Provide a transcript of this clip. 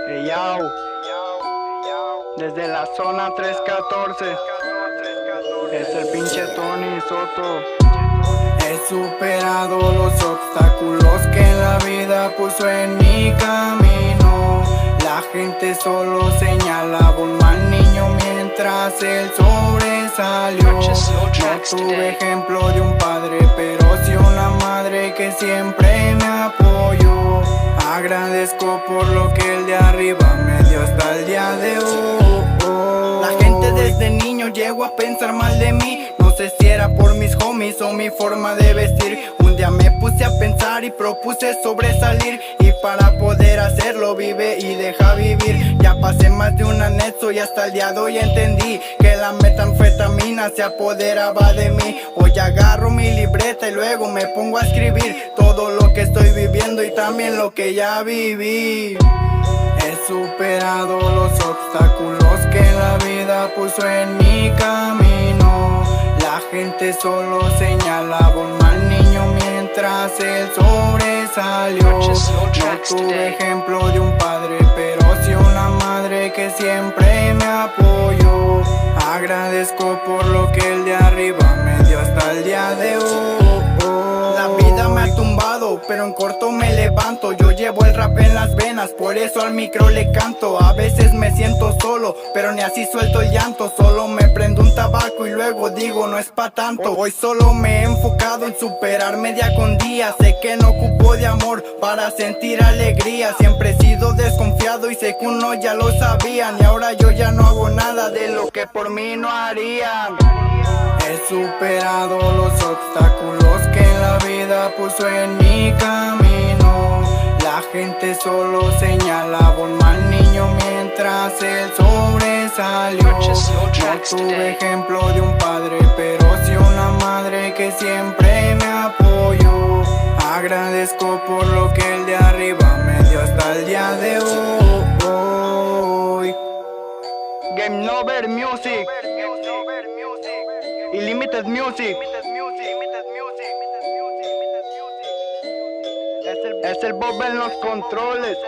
Hey, yao. Desde la zona 314 es el pinche Tony Soto. He superado los obstáculos que la vida puso en mi camino. La gente solo señalaba un mal niño mientras él sobresalió. No tuve ejemplo de un padre, pero sí una madre que siempre me apoyó. Agradezco por lo que el de arriba me dio hasta el día de hoy. La gente desde niño llegó a pensar mal de mí. No sé si era por mis homies o mi forma de vestir. Un día me puse a pensar y propuse sobresalir. Y para poder hacerlo vive y deja vivir. Ya pasé más de un anexo y hasta el día de hoy entendí que la metanfetamina se apoderaba de mí. Hoy agarro mi libreta y luego me pongo a escribir todo lo que estoy viviendo y también lo que ya viví. He superado los obstáculos que la vida puso en mi camino. La gente solo señalaba un mal niño mientras él sobresalió. No tuve ejemplo de un padre, pero sí una madre que siempre me apoyó. Agradezco por lo que el de arriba me dio hasta el día de hoy. La vida me ha tumbado, pero en corto me levanto. Yo llevo el rap en las venas, por eso al micro le canto. A veces me siento solo, pero ni así suelto el llanto. Solo me prendo un tabaco y luego digo no es pa' tanto. Hoy solo me he enfocado en superarme día con día. Sé que no ocupo de amor para sentir alegría. Siempre he sido desconfiado y sé que uno ya lo sabían. Y ahora yo ya no hago nada de lo que por mí no harían. He superado los obstáculos que la vida puso en mi camino. La gente solo señalaba un mal niño mientras él sobresalió. No tuve ejemplo de un padre, pero sí una madre que siempre me apoyó. Agradezco por lo que el de arriba me dio hasta el día de hoy. Game Over Music y Limited Music. Es el Bob en los controles.